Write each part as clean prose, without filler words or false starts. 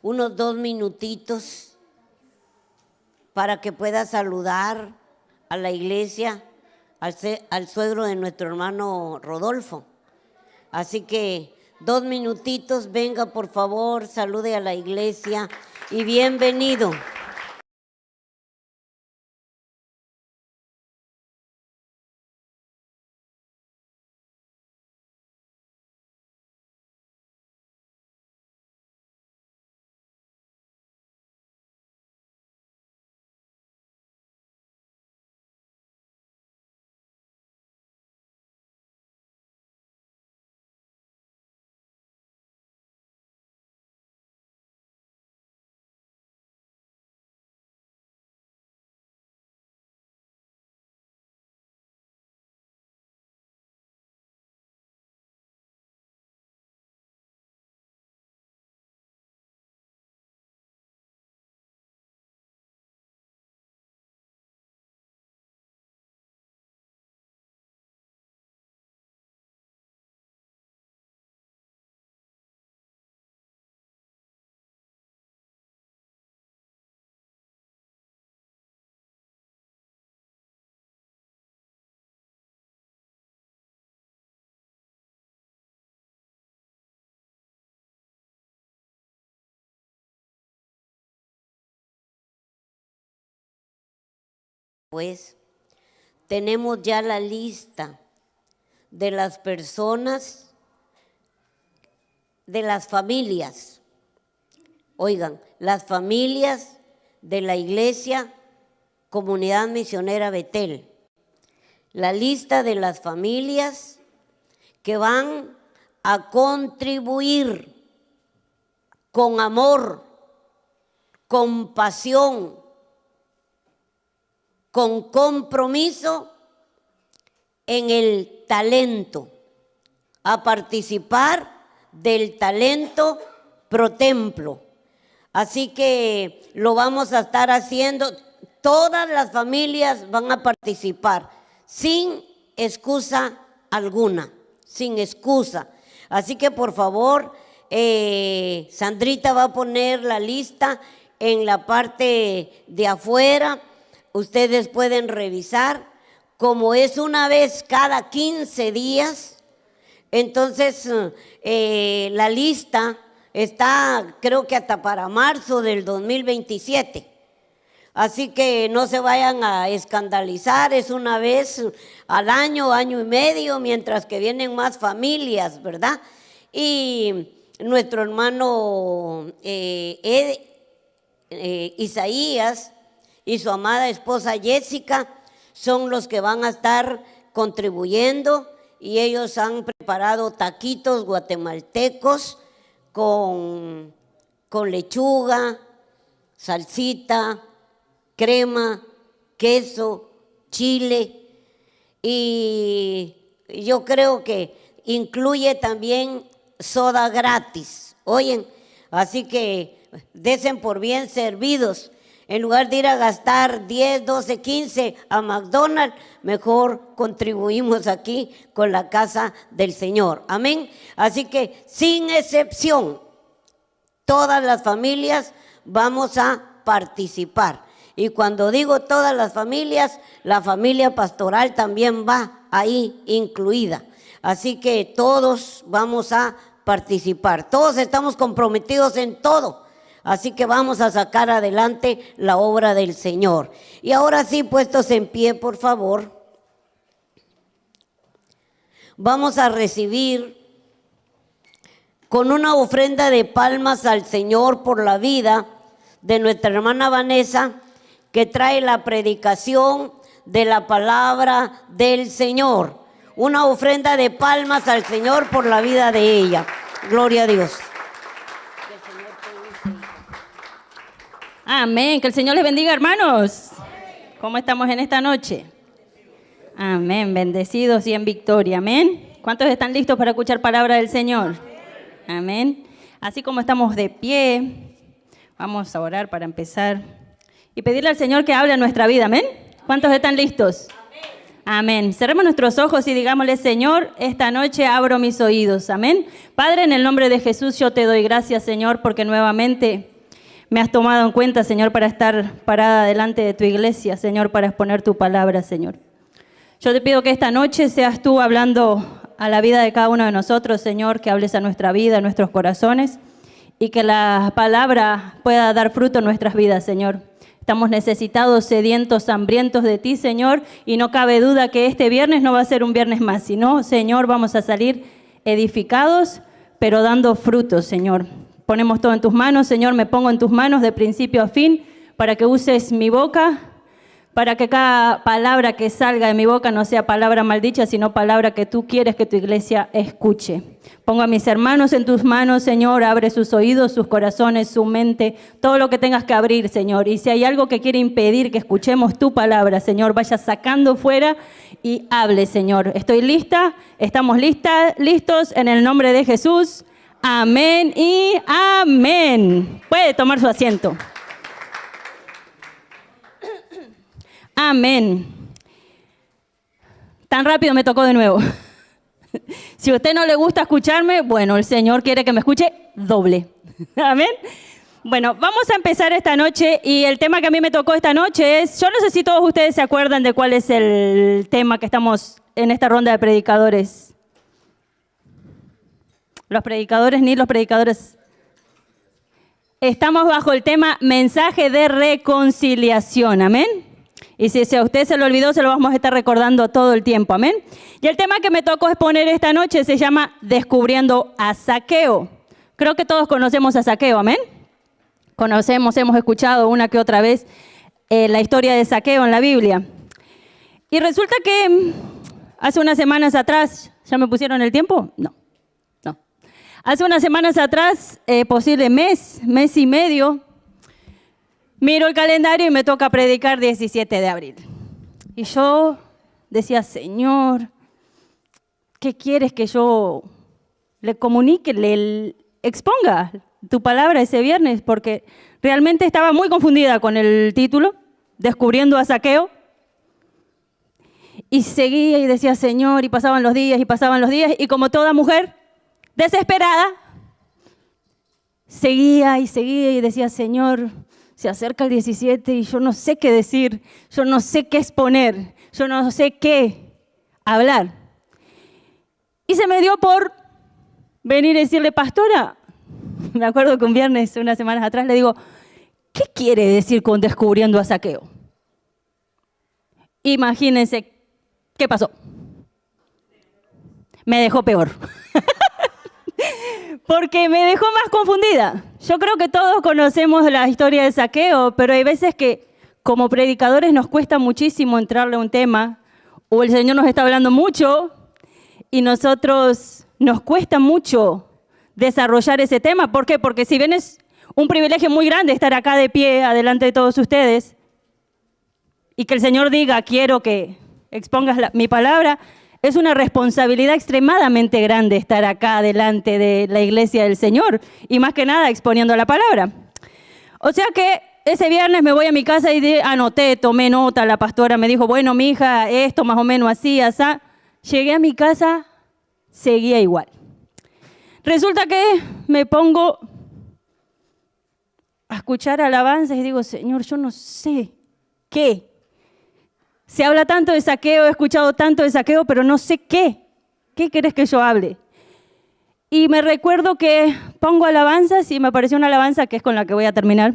unos 2 minutitos para que pueda saludar a la iglesia, al suegro de nuestro hermano Rodolfo. Así que 2 minutitos, venga por favor, salude a la iglesia y bienvenido. Pues tenemos ya la lista de las personas, de las familias. Oigan, las familias de la Iglesia Comunidad Misionera Betel. La lista de las familias que van a contribuir con amor, con pasión, con compromiso en el talento, a participar del talento pro templo. Así que lo vamos a estar haciendo, todas las familias van a participar, sin excusa alguna, sin excusa. Así que por favor, Sandrita va a poner la lista en la parte de afuera. Ustedes pueden revisar, como es una vez cada 15 días, entonces la lista está creo que hasta para marzo del 2027. Así que no se vayan a escandalizar, es una vez al año, año y medio, mientras que vienen más familias, ¿verdad? Y nuestro hermano Isaías y su amada esposa Jessica son los que van a estar contribuyendo, y ellos han preparado taquitos guatemaltecos con lechuga, salsita, crema, queso, chile, y yo creo que incluye también soda gratis. Oyen, así que desen por bien servidos. En lugar de ir a gastar 10, 12, 15 a McDonald's, mejor contribuimos aquí con la casa del Señor. Amén. Así que sin excepción, todas las familias vamos a participar. Y cuando digo todas las familias, la familia pastoral también va ahí incluida. Así que todos vamos a participar. Todos estamos comprometidos en todo. Así que vamos a sacar adelante la obra del Señor. Y ahora sí, puestos en pie, por favor, vamos a recibir con una ofrenda de palmas al Señor por la vida de nuestra hermana Vanessa, que trae la predicación de la palabra del Señor. Una ofrenda de palmas al Señor por la vida de ella. Gloria a Dios. Amén. Que el Señor les bendiga, hermanos. ¿Cómo estamos en esta noche? Amén. Bendecidos y en victoria. Amén. ¿Cuántos están listos para escuchar palabra del Señor? Amén. Así como estamos de pie, vamos a orar para empezar y pedirle al Señor que hable en nuestra vida. Amén. ¿Cuántos están listos? Amén. Cerremos nuestros ojos y digámosle: Señor, esta noche abro mis oídos. Amén. Padre, en el nombre de Jesús yo te doy gracias, Señor, porque nuevamente me has tomado en cuenta, Señor, para estar parada delante de tu iglesia, Señor, para exponer tu palabra, Señor. Yo te pido que esta noche seas tú hablando a la vida de cada uno de nosotros, Señor, que hables a nuestra vida, a nuestros corazones, y que la palabra pueda dar fruto en nuestras vidas, Señor. Estamos necesitados, sedientos, hambrientos de ti, Señor, y no cabe duda que este viernes no va a ser un viernes más, sino, Señor, vamos a salir edificados, pero dando frutos, Señor. Ponemos todo en tus manos, Señor, me pongo en tus manos de principio a fin para que uses mi boca, para que cada palabra que salga de mi boca no sea palabra maldicha, sino palabra que tú quieres que tu iglesia escuche. Pongo a mis hermanos en tus manos, Señor, abre sus oídos, sus corazones, su mente, todo lo que tengas que abrir, Señor. Y si hay algo que quiere impedir que escuchemos tu palabra, Señor, vaya sacando fuera y hable, Señor. Estoy lista, estamos listos en el nombre de Jesús. Amén y amén. Puede tomar su asiento. Amén. Tan rápido me tocó de nuevo. Si a usted no le gusta escucharme, bueno, el Señor quiere que me escuche doble. Amén. Bueno, vamos a empezar esta noche y el tema que a mí me tocó esta noche es, yo no sé si todos ustedes se acuerdan de cuál es el tema que estamos en esta ronda de predicadores. Los predicadores ni los predicadores. Estamos bajo el tema mensaje de reconciliación. Amén. Y si a usted se lo olvidó, se lo vamos a estar recordando todo el tiempo. Amén. Y el tema que me tocó exponer esta noche se llama Descubriendo a Zaqueo. Creo que todos conocemos a Zaqueo. Amén. Conocemos, hemos escuchado una que otra vez la historia de Zaqueo en la Biblia. Y resulta que hace unas semanas atrás, ¿ya me pusieron el tiempo? No. Hace unas semanas atrás, posible mes y medio, miro el calendario y me toca predicar 17 de abril. Y yo decía, Señor, ¿qué quieres que yo le comunique, le exponga tu palabra ese viernes? Porque realmente estaba muy confundida con el título, Descubriendo a Zaqueo. Y seguía y decía, Señor, y pasaban los días, y como toda mujer desesperada, seguía y decía, Señor, se acerca el 17 y yo no sé qué decir, yo no sé qué exponer, yo no sé qué hablar. Y se me dio por venir y decirle, pastora, me acuerdo que un viernes, unas semanas atrás, le digo, ¿qué quiere decir con descubriendo a Zaqueo? Imagínense, ¿qué pasó? Me dejó peor. Porque me dejó más confundida. Yo creo que todos conocemos la historia de Zaqueo, pero hay veces que como predicadores nos cuesta muchísimo entrarle a un tema, o el Señor nos está hablando mucho y nosotros nos cuesta mucho desarrollar ese tema. ¿Por qué? Porque si bien es un privilegio muy grande estar acá de pie, adelante de todos ustedes, y que el Señor diga, quiero que expongas mi palabra, es una responsabilidad extremadamente grande estar acá delante de la iglesia del Señor y más que nada exponiendo la palabra. O sea que ese viernes me voy a mi casa y anoté, tomé nota, la pastora me dijo, bueno, mi hija, esto más o menos así, así. Llegué a mi casa, seguía igual. Resulta que me pongo a escuchar alabanzas y digo, Señor, yo no sé qué. Se habla tanto de Zaqueo, he escuchado tanto de Zaqueo, pero no sé qué. ¿Qué querés que yo hable? Y me recuerdo que pongo alabanzas y me apareció una alabanza que es con la que voy a terminar,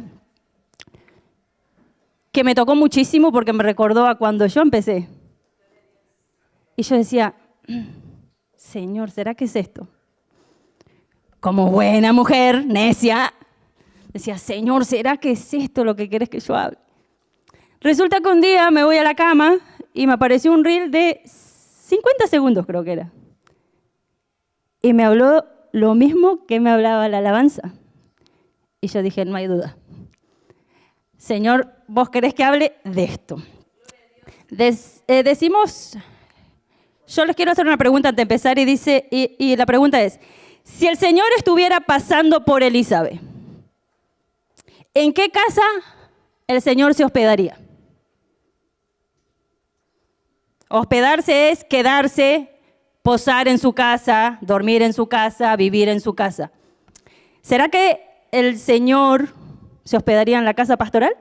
que me tocó muchísimo porque me recordó a cuando yo empecé. Y yo decía, Señor, ¿será que es esto? Como buena mujer, necia, decía, Señor, ¿será que es esto lo que querés que yo hable? Resulta que un día me voy a la cama y me apareció un reel de 50 segundos, creo que era. Y me habló lo mismo que me hablaba la alabanza. Y yo dije, no hay duda. Señor, ¿vos querés que hable de esto? Decimos, yo les quiero hacer una pregunta antes de empezar y dice, y la pregunta es, si el Señor estuviera pasando por Elizabeth, ¿en qué casa el Señor se hospedaría? Hospedarse es quedarse, posar en su casa, dormir en su casa, vivir en su casa. ¿Será que el Señor se hospedaría en la casa pastoral?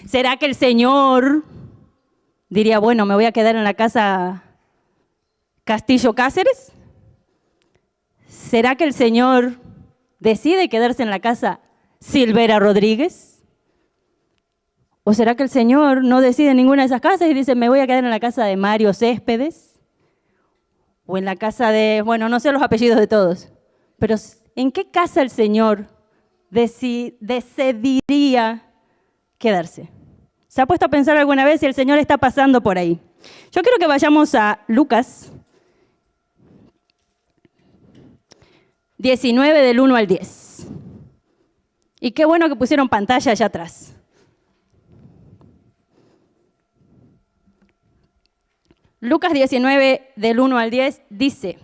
¿Será que el Señor diría, bueno, me voy a quedar en la casa Castillo Cáceres? ¿Será que el Señor decide quedarse en la casa Silvera Rodríguez? ¿O será que el Señor no decide ninguna de esas casas y dice, me voy a quedar en la casa de Mario Céspedes? O en la casa de, bueno, no sé los apellidos de todos, pero ¿en qué casa el Señor decidiría quedarse? ¿Se ha puesto a pensar alguna vez si el Señor está pasando por ahí? Yo quiero que vayamos a Lucas 19 del 1 al 10. Y qué bueno que pusieron pantalla allá atrás. Lucas 19 del 1 al 10 dice,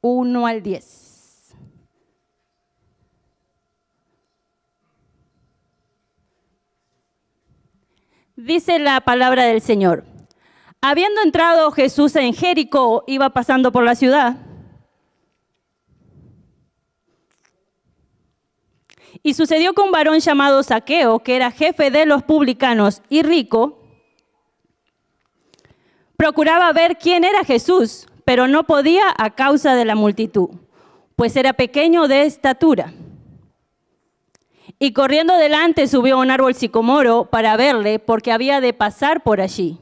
uno al 10. Dice la palabra del Señor. Habiendo entrado Jesús en Jericó, iba pasando por la ciudad. Y sucedió que un varón llamado Zaqueo, que era jefe de los publicanos y rico, procuraba ver quién era Jesús, pero no podía a causa de la multitud, pues era pequeño de estatura. Y corriendo delante subió a un árbol sicomoro para verle, porque había de pasar por allí.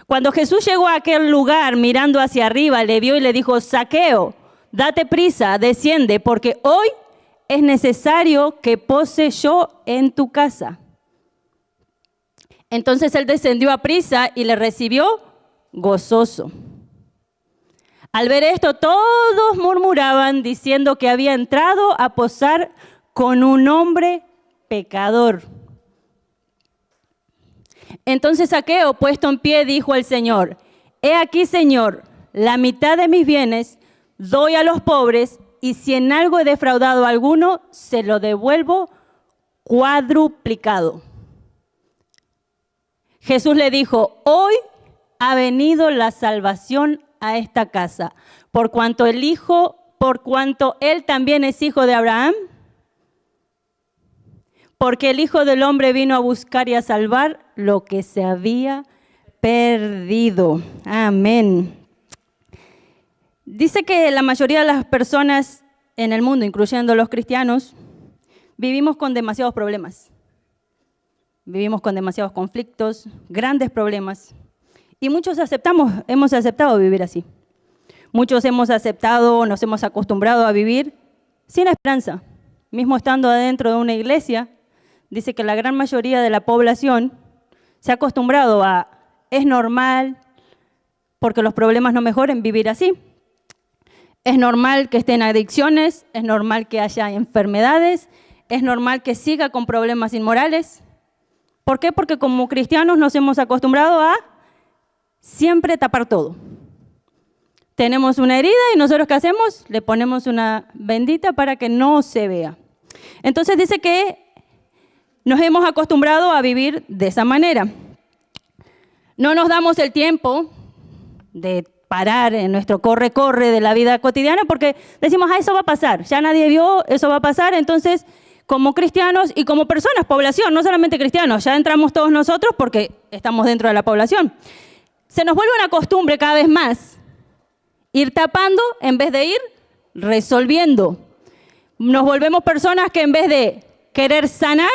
Cuando Jesús llegó a aquel lugar, mirando hacia arriba, le vio y le dijo, Zaqueo, date prisa, desciende, porque hoy es necesario que pose yo en tu casa. Entonces él descendió a prisa y le recibió gozoso. Al ver esto, todos murmuraban diciendo que había entrado a posar con un hombre pecador. Entonces Zaqueo, puesto en pie, dijo al Señor, he aquí, Señor, la mitad de mis bienes doy a los pobres, y si en algo he defraudado a alguno, se lo devuelvo cuadruplicado. Jesús le dijo, hoy ha venido la salvación a esta casa, por cuanto él también es hijo de Abraham, porque el Hijo del Hombre vino a buscar y a salvar lo que se había perdido. Amén. Dice que la mayoría de las personas en el mundo, incluyendo los cristianos, vivimos con demasiados problemas. Vivimos con demasiados conflictos, grandes problemas. Y muchos hemos aceptado vivir así. Muchos nos hemos acostumbrado a vivir sin esperanza. Mismo estando adentro de una iglesia, dice que la gran mayoría de la población se ha acostumbrado a, es normal, porque los problemas no mejoren, vivir así. Es normal que estén adicciones, es normal que haya enfermedades, es normal que siga con problemas inmorales. ¿Por qué? Porque como cristianos nos hemos acostumbrado a siempre tapar todo. Tenemos una herida y nosotros ¿qué hacemos? Le ponemos una bendita para que no se vea. Entonces dice que nos hemos acostumbrado a vivir de esa manera. No nos damos el tiempo de parar en nuestro corre-corre de la vida cotidiana porque decimos, eso va a pasar, ya nadie vio, eso va a pasar. Entonces, como cristianos y como personas, población, no solamente cristianos, ya entramos todos nosotros porque estamos dentro de la población. Se nos vuelve una costumbre cada vez más ir tapando en vez de ir resolviendo. Nos volvemos personas que en vez de querer sanar,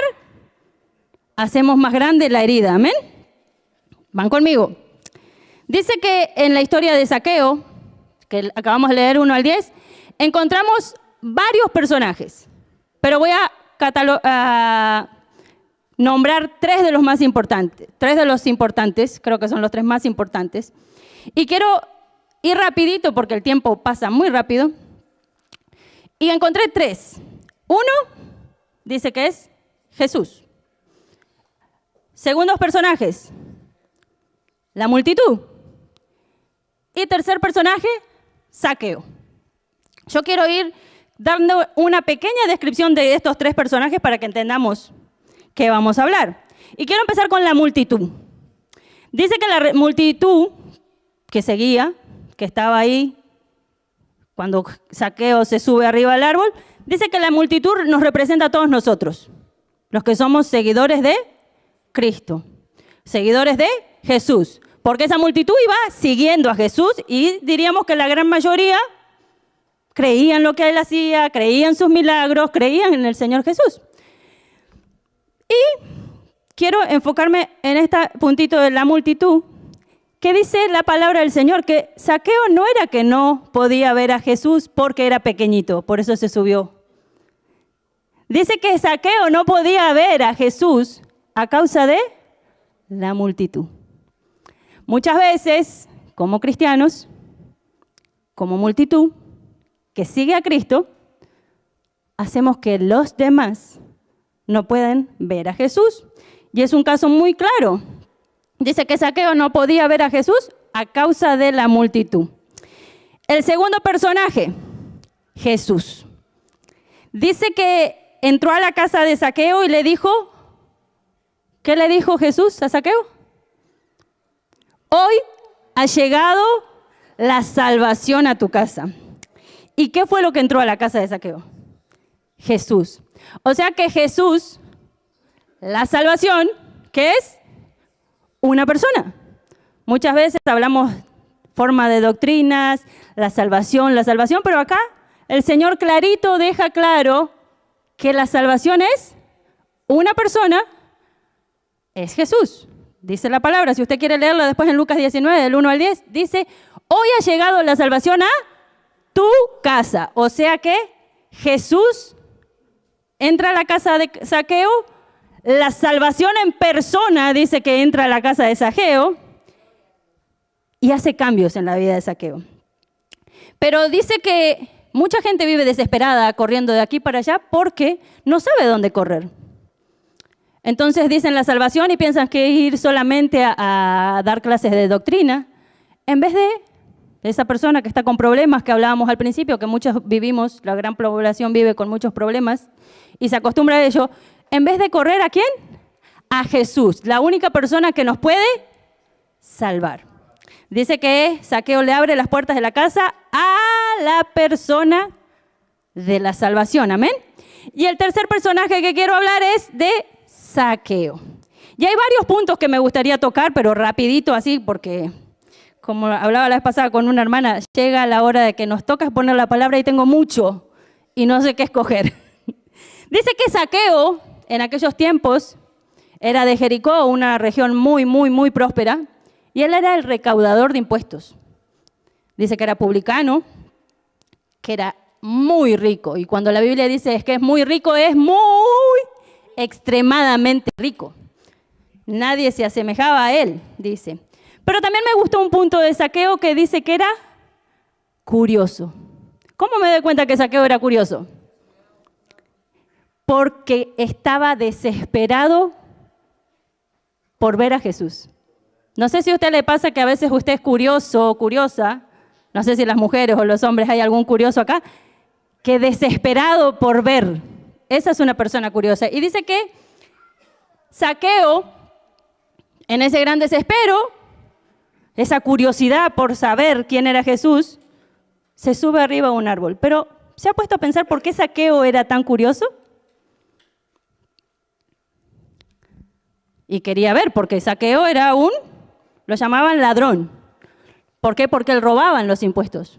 hacemos más grande la herida. ¿Amén? ¿Van conmigo? Dice que en la historia de Zaqueo, que acabamos de leer 1 al 10, encontramos varios personajes, pero voy a nombrar 3 de los más importantes, 3 de los importantes, creo que son los 3 más importantes, y quiero ir rapidito porque el tiempo pasa muy rápido, y encontré 3. Uno dice que es Jesús. Segundos personajes, la multitud. Y tercer personaje, Zaqueo. Yo quiero ir dando una pequeña descripción de estos 3 personajes para que entendamos qué vamos a hablar. Y quiero empezar con la multitud. Dice que la multitud que seguía que estaba ahí cuando Zaqueo se sube arriba al árbol, dice que la multitud nos representa a todos nosotros, los que somos seguidores de Cristo, seguidores de Jesús, porque esa multitud iba siguiendo a Jesús y diríamos que la gran mayoría creían lo que él hacía, creían sus milagros, creían en el Señor Jesús. Y quiero enfocarme en este puntito de la multitud, que dice la palabra del Señor, que Zaqueo no era que no podía ver a Jesús porque era pequeñito, por eso se subió. Dice que Zaqueo no podía ver a Jesús a causa de la multitud. Muchas veces, como cristianos, como multitud que sigue a Cristo, hacemos que los demás no puedan ver a Jesús. Y es un caso muy claro. Dice que Zaqueo no podía ver a Jesús a causa de la multitud. El segundo personaje, Jesús. Dice que entró a la casa de Zaqueo y le dijo, ¿qué le dijo Jesús a Zaqueo? Hoy ha llegado la salvación a tu casa. ¿Y qué fue lo que entró a la casa de Zaqueo? Jesús. O sea que Jesús, la salvación, ¿qué es? Una persona. Muchas veces hablamos forma de doctrinas, la salvación, pero acá el Señor clarito deja claro que la salvación es una persona, es Jesús. Dice la palabra, si usted quiere leerlo después en Lucas 19, del 1 al 10, dice, hoy ha llegado la salvación a tu casa. O sea que Jesús entra a la casa de Zaqueo, la salvación en persona dice que entra a la casa de Zaqueo y hace cambios en la vida de Zaqueo. Pero dice que mucha gente vive desesperada corriendo de aquí para allá porque no sabe dónde correr. Entonces dicen la salvación y piensan que ir solamente a dar clases de doctrina, en vez de esa persona que está con problemas que hablábamos al principio, que muchos vivimos, la gran población vive con muchos problemas y se acostumbra a ello, en vez de correr ¿a quién? A Jesús, la única persona que nos puede salvar. Dice que Zaqueo le abre las puertas de la casa a la persona de la salvación, amén. Y el tercer personaje que quiero hablar es de Zaqueo. Y hay varios puntos que me gustaría tocar, pero rapidito así, porque como hablaba la vez pasada con una hermana, llega la hora de que nos toca exponer la palabra y tengo mucho y no sé qué escoger. Dice que Zaqueo, en aquellos tiempos, era de Jericó, una región muy próspera, y él era el recaudador de impuestos. Dice que era publicano, que era muy rico, y cuando la Biblia dice es que es muy rico, es muy extremadamente rico. Nadie se asemejaba a él, dice. Pero también me gustó un punto de Zaqueo que dice que era curioso. ¿Cómo me doy cuenta que Zaqueo era curioso? Porque estaba desesperado por ver a Jesús. No sé si a usted le pasa que a veces usted es curioso o curiosa, no sé si las mujeres o los hombres hay algún curioso acá, que desesperado por ver. Esa es una persona curiosa. Y dice que Zaqueo, en ese gran desespero, esa curiosidad por saber quién era Jesús, se sube arriba a un árbol. Pero ¿se ha puesto a pensar por qué Zaqueo era tan curioso? Y quería ver, porque Zaqueo era lo llamaban ladrón. ¿Por qué? Porque él robaba los impuestos.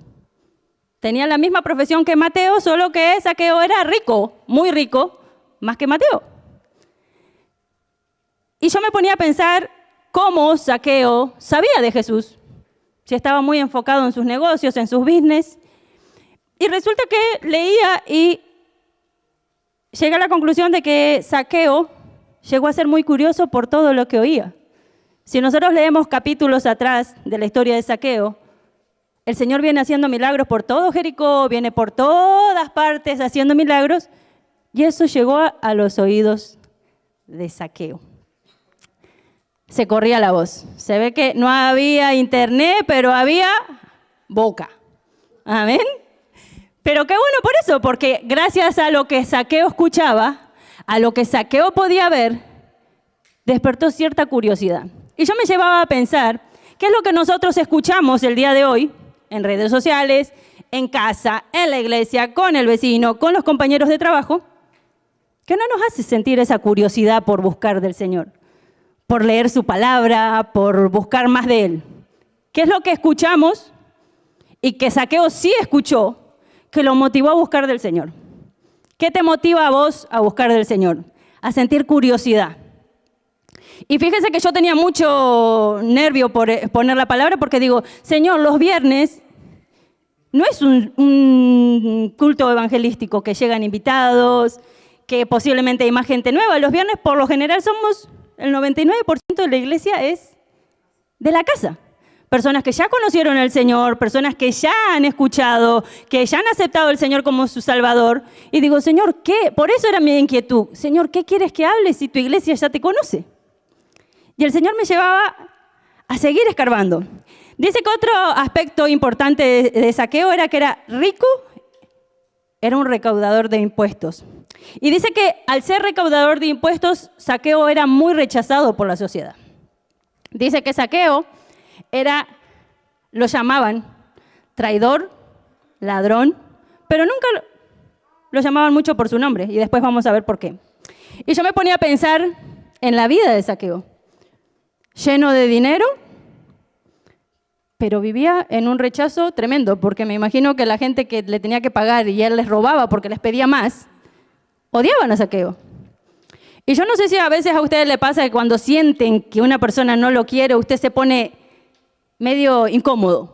Tenía la misma profesión que Mateo, solo que Zaqueo era rico, muy rico, más que Mateo. Y yo me ponía a pensar cómo Zaqueo sabía de Jesús, si estaba muy enfocado en sus negocios, en sus business. Y resulta que leía y llegué a la conclusión de que Zaqueo llegó a ser muy curioso por todo lo que oía. Si nosotros leemos capítulos atrás de la historia de Zaqueo, el Señor viene haciendo milagros por todo Jericó, viene por todas partes haciendo milagros, y eso llegó a los oídos de Zaqueo. Se corría la voz. Se ve que no había internet, pero había boca. Amén. Pero qué bueno por eso, porque gracias a lo que Zaqueo escuchaba, a lo que Zaqueo podía ver, despertó cierta curiosidad. Y yo me llevaba a pensar, ¿qué es lo que nosotros escuchamos el día de hoy en redes sociales, en casa, en la iglesia, con el vecino, con los compañeros de trabajo, que no nos hace sentir esa curiosidad por buscar del Señor, por leer su palabra, por buscar más de Él. ¿Qué es lo que escuchamos y que Zaqueo sí escuchó, que lo motivó a buscar del Señor? ¿Qué te motiva a vos a buscar del Señor? A sentir curiosidad. Y fíjese que yo tenía mucho nervio por poner la palabra porque digo, Señor, los viernes no es un culto evangelístico que llegan invitados, que posiblemente hay más gente nueva. Los viernes por lo general somos, el 99% de la iglesia es de la casa. Personas que ya conocieron al Señor, personas que ya han escuchado, que ya han aceptado al Señor como su Salvador. Y digo, Señor, ¿qué? Por eso era mi inquietud. Señor, ¿qué quieres que hable si tu iglesia ya te conoce? Y el Señor me llevaba a seguir escarbando. Dice que otro aspecto importante de Zaqueo era que era rico, era un recaudador de impuestos. Y dice que al ser recaudador de impuestos, Zaqueo era muy rechazado por la sociedad. Dice que Zaqueo lo llamaban traidor, ladrón, pero nunca lo llamaban mucho por su nombre, y después vamos a ver por qué. Y yo me ponía a pensar en la vida de Zaqueo, lleno de dinero, pero vivía en un rechazo tremendo, porque me imagino que la gente que le tenía que pagar y él les robaba porque les pedía más, odiaban a Zaqueo. Y yo no sé si a veces a ustedes les pasa que cuando sienten que una persona no lo quiere, usted se pone medio incómodo.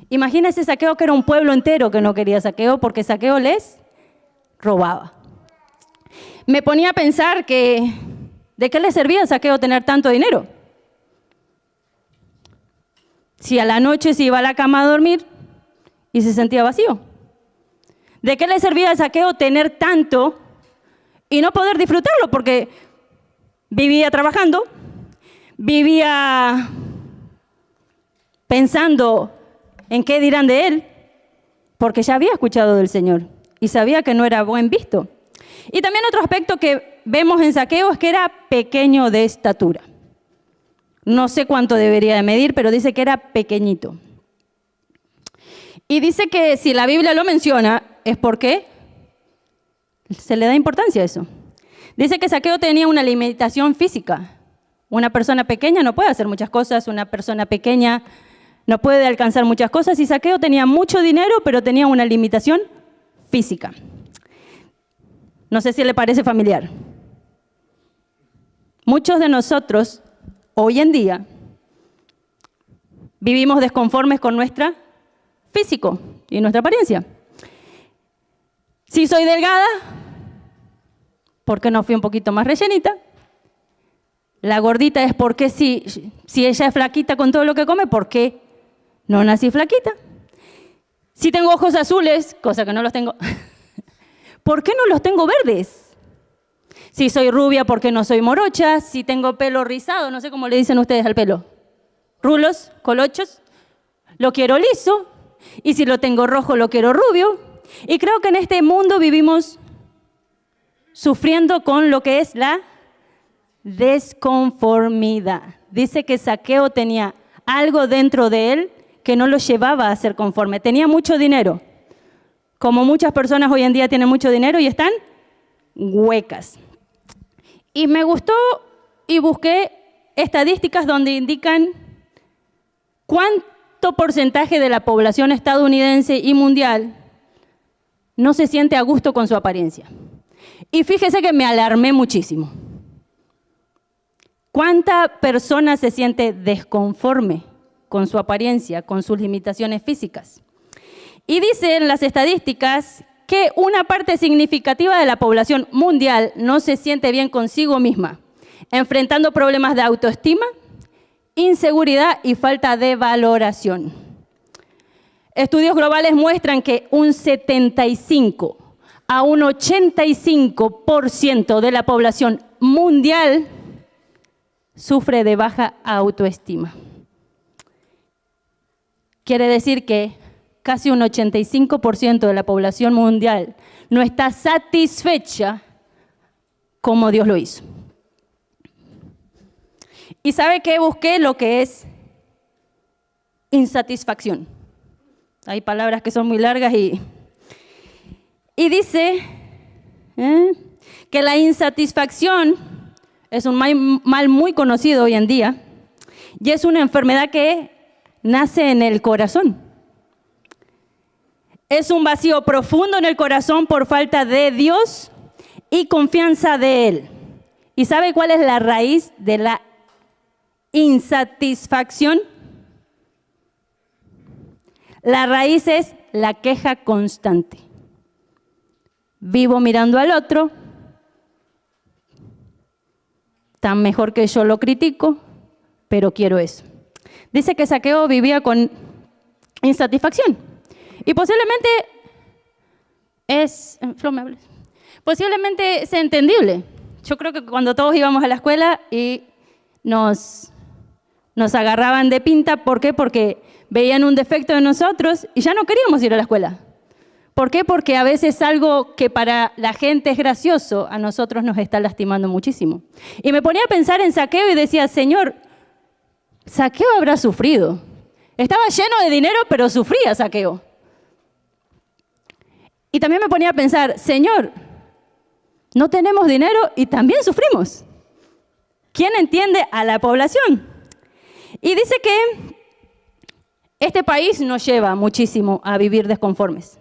Imagínense Zaqueo, que era un pueblo entero que no quería a Zaqueo porque Zaqueo les robaba. Me ponía a pensar que ¿de qué le servía a Zaqueo tener tanto dinero? Si a la noche se iba a la cama a dormir y se sentía vacío. ¿De qué le servía a Zaqueo tener tanto y no poder disfrutarlo? Porque vivía trabajando, vivía pensando en qué dirán de él, porque ya había escuchado del Señor y sabía que no era buen visto. Y también otro aspecto que vemos en Zaqueo es que era pequeño de estatura. No sé cuánto debería de medir, pero dice que era pequeñito. Y dice que si la Biblia lo menciona es porque se le da importancia a eso. Dice que Zaqueo tenía una limitación física. Una persona pequeña no puede hacer muchas cosas, una persona pequeña no puede alcanzar muchas cosas, y Zaqueo tenía mucho dinero, pero tenía una limitación física. No sé si le parece familiar. Muchos de nosotros, hoy en día, vivimos desconformes con nuestro físico y nuestra apariencia. Si soy delgada, ¿por qué no fui un poquito más rellenita? La gordita es porque si ella es flaquita con todo lo que come, ¿por qué no nací flaquita? Si tengo ojos azules, cosa que no los tengo, ¿por qué no los tengo verdes? Si soy rubia, ¿por qué no soy morocha? Si tengo pelo rizado, no sé cómo le dicen ustedes al pelo, rulos, colochos, lo quiero liso. Y si lo tengo rojo, lo quiero rubio. Y creo que en este mundo vivimos sufriendo con lo que es la desconformidad. Dice que Zaqueo tenía algo dentro de él que no lo llevaba a ser conforme. Tenía mucho dinero, como muchas personas hoy en día tienen mucho dinero y están huecas. Y me gustó y busqué estadísticas donde indican cuánto porcentaje de la población estadounidense y mundial no se siente a gusto con su apariencia. Y fíjese que me alarmé muchísimo. ¿Cuánta persona se siente desconforme con su apariencia, con sus limitaciones físicas? Y dicen las estadísticas que una parte significativa de la población mundial no se siente bien consigo misma, enfrentando problemas de autoestima, inseguridad y falta de valoración. Estudios globales muestran que un 75 a un 85% de la población mundial sufre de baja autoestima. Quiere decir que casi un 85% de la población mundial no está satisfecha como Dios lo hizo. ¿Y sabe qué? Busqué lo que es insatisfacción. Hay palabras que son muy largas y dice que la insatisfacción es un mal muy conocido hoy en día y es una enfermedad que nace en el corazón. Es un vacío profundo en el corazón por falta de Dios y confianza de Él. ¿Y sabe cuál es la raíz de la insatisfacción? La raíz es la queja constante. Vivo mirando al otro, tan mejor que yo lo critico, pero quiero eso. Dice que Zaqueo vivía con insatisfacción. Y posiblemente posiblemente es entendible. Yo creo que cuando todos íbamos a la escuela y nos agarraban de pinta, ¿por qué? Porque veían un defecto en nosotros y ya no queríamos ir a la escuela. ¿Por qué? Porque a veces algo que para la gente es gracioso, a nosotros nos está lastimando muchísimo. Y me ponía a pensar en Zaqueo y decía, Señor, Zaqueo habrá sufrido. Estaba lleno de dinero, pero sufría Zaqueo. Y también me ponía a pensar, Señor, no tenemos dinero y también sufrimos. ¿Quién entiende a la población? Y dice que este país nos lleva muchísimo a vivir desconformes.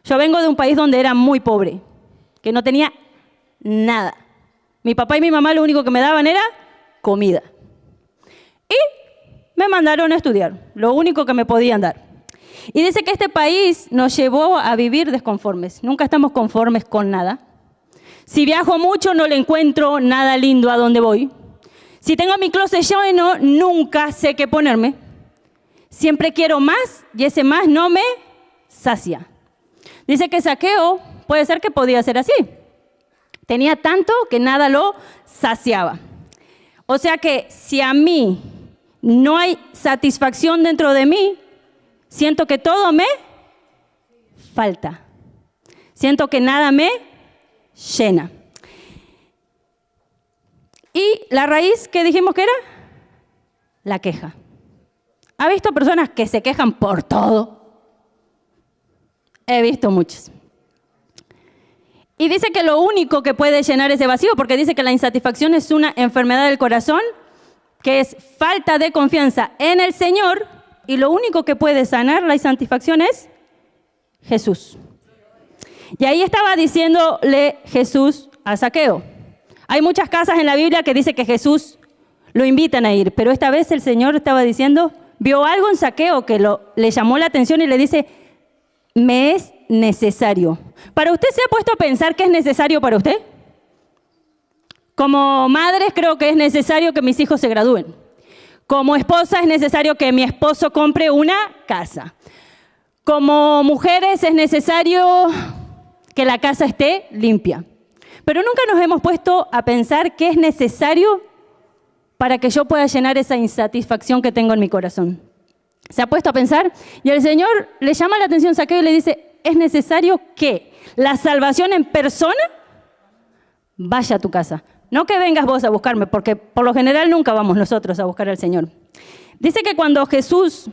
Yo vengo de un país donde era muy pobre, que no tenía nada. Mi papá y mi mamá lo único que me daban era comida. Y me mandaron a estudiar, lo único que me podían dar. Y dice que este país nos llevó a vivir desconformes. Nunca estamos conformes con nada. Si viajo mucho, no le encuentro nada lindo a donde voy. Si tengo mi closet lleno, nunca sé qué ponerme. Siempre quiero más y ese más no me sacia. Dice que Zaqueo puede ser que podía ser así. Tenía tanto que nada lo saciaba. O sea que si a mí no hay satisfacción dentro de mí, siento que todo me falta. Siento que nada me llena. Y la raíz que dijimos que era la queja. ¿Ha visto personas que se quejan por todo? He visto muchas. Y dice que lo único que puede llenar ese vacío, porque dice que la insatisfacción es una enfermedad del corazón, que es falta de confianza en el Señor, y lo único que puede sanar la insatisfacción es Jesús. Y ahí estaba diciéndole Jesús a Zaqueo. Hay muchas casas en la Biblia que dice que Jesús lo invitan a ir, pero esta vez el Señor estaba diciendo, vio algo en Zaqueo que le llamó la atención y le dice, me es necesario. ¿Para usted se ha puesto a pensar qué es necesario para usted? Como madres creo que es necesario que mis hijos se gradúen. Como esposa es necesario que mi esposo compre una casa. Como mujeres es necesario que la casa esté limpia. Pero nunca nos hemos puesto a pensar qué es necesario para que yo pueda llenar esa insatisfacción que tengo en mi corazón. Se ha puesto a pensar y el Señor le llama la atención a Zaqueo y le dice, es necesario que la salvación en persona vaya a tu casa. No que vengas vos a buscarme, porque por lo general nunca vamos nosotros a buscar al Señor. Dice que cuando Jesús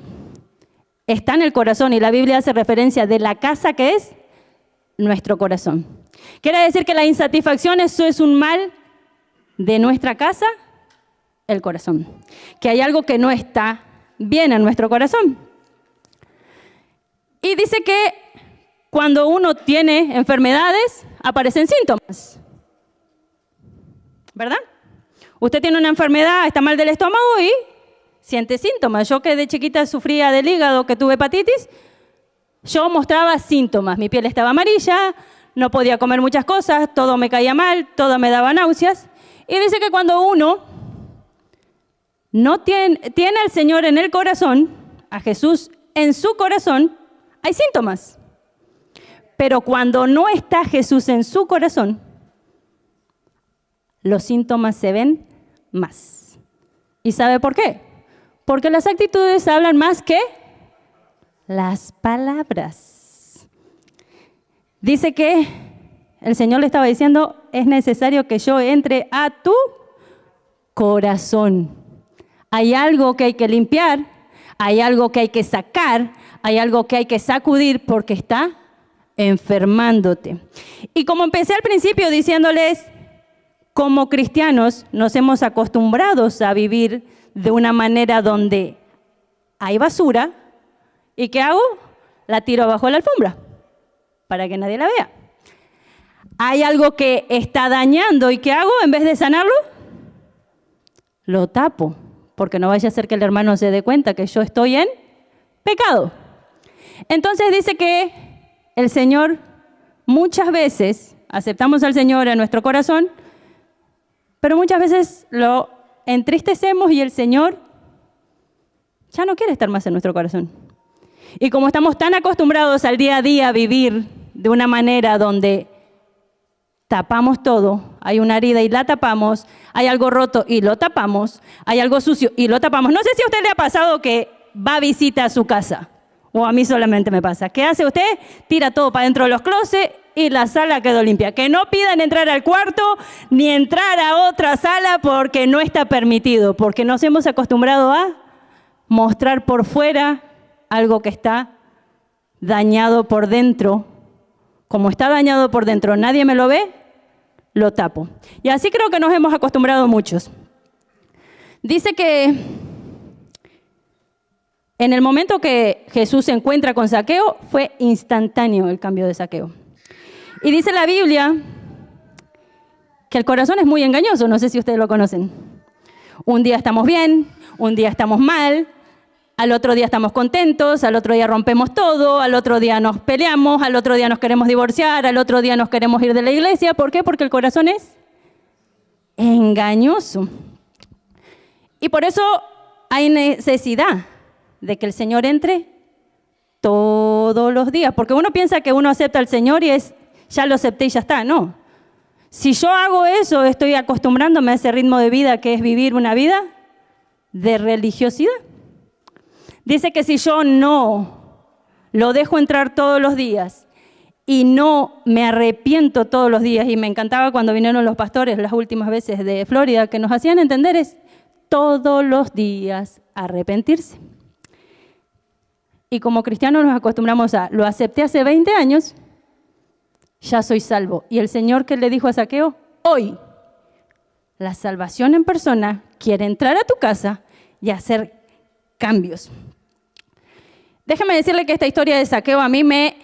está en el corazón, y la Biblia hace referencia de la casa que es nuestro corazón. Quiere decir que la insatisfacción, eso es un mal de nuestra casa, el corazón. Que hay algo que no está bien en nuestro corazón. Y dice que cuando uno tiene enfermedades, aparecen síntomas. ¿Verdad? Usted tiene una enfermedad, está mal del estómago y siente síntomas. Yo que de chiquita sufría del hígado, que tuve hepatitis, yo mostraba síntomas. Mi piel estaba amarilla, no podía comer muchas cosas, todo me caía mal, todo me daba náuseas. Y dice que cuando uno no tiene al Señor en el corazón, a Jesús en su corazón, hay síntomas. Pero cuando no está Jesús en su corazón, los síntomas se ven más. ¿Y sabe por qué? Porque las actitudes hablan más que las palabras. Dice que el Señor le estaba diciendo, es necesario que yo entre a tu corazón. Hay algo que hay que limpiar, hay algo que hay que sacar, hay algo que hay que sacudir porque está enfermándote. Y como empecé al principio diciéndoles, como cristianos nos hemos acostumbrado a vivir de una manera donde hay basura, ¿y qué hago? La tiro abajo de la alfombra para que nadie la vea. Hay algo que está dañando, ¿y qué hago? En vez de sanarlo, lo tapo, porque no vaya a ser que el hermano se dé cuenta que yo estoy en pecado. Entonces dice que el Señor, muchas veces aceptamos al Señor en nuestro corazón, pero muchas veces lo entristecemos y el Señor ya no quiere estar más en nuestro corazón. Y como estamos tan acostumbrados al día a día a vivir de una manera donde tapamos todo, hay una herida y la tapamos, hay algo roto y lo tapamos, hay algo sucio y lo tapamos. No sé si a usted le ha pasado que va a visita a su casa, o a mí solamente me pasa. ¿Qué hace usted? Tira todo para dentro de los closets y la sala quedó limpia. Que no pidan entrar al cuarto ni entrar a otra sala porque no está permitido, porque nos hemos acostumbrado a mostrar por fuera algo que está dañado por dentro. Como está dañado por dentro, nadie me lo ve, lo tapo. Y así creo que nos hemos acostumbrado muchos. Dice que en el momento que Jesús se encuentra con Zaqueo, fue instantáneo el cambio de Zaqueo. Y dice la Biblia que el corazón es muy engañoso, no sé si ustedes lo conocen. Un día estamos bien, un día estamos mal, al otro día estamos contentos, al otro día rompemos todo, al otro día nos peleamos, al otro día nos queremos divorciar, al otro día nos queremos ir de la iglesia. ¿Por qué? Porque el corazón es engañoso. Y por eso hay necesidad de que el Señor entre todos los días. Porque uno piensa que uno acepta al Señor y ya lo acepté y ya está. No. Si yo hago eso, estoy acostumbrándome a ese ritmo de vida que es vivir una vida de religiosidad. Dice que si yo no lo dejo entrar todos los días y no me arrepiento todos los días, y me encantaba cuando vinieron los pastores las últimas veces de Florida, que nos hacían entender es todos los días arrepentirse. Y como cristianos nos acostumbramos a, lo acepté hace 20 años, ya soy salvo. Y el Señor que le dijo a Zaqueo, hoy la salvación en persona quiere entrar a tu casa y hacer cambios. Déjeme decirle que esta historia de Zaqueo a mí me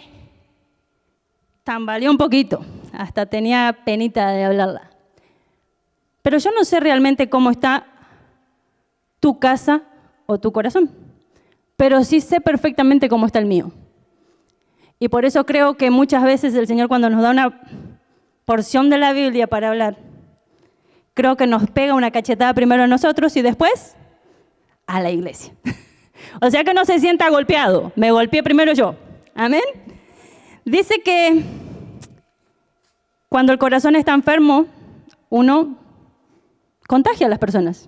tambaleó un poquito, hasta tenía penita de hablarla. Pero yo no sé realmente cómo está tu casa o tu corazón, pero sí sé perfectamente cómo está el mío. Y por eso creo que muchas veces el Señor, cuando nos da una porción de la Biblia para hablar, creo que nos pega una cachetada primero a nosotros y después a la iglesia. O sea que no se sienta golpeado, me golpeé primero yo. Amén. Dice que cuando el corazón está enfermo, uno contagia a las personas.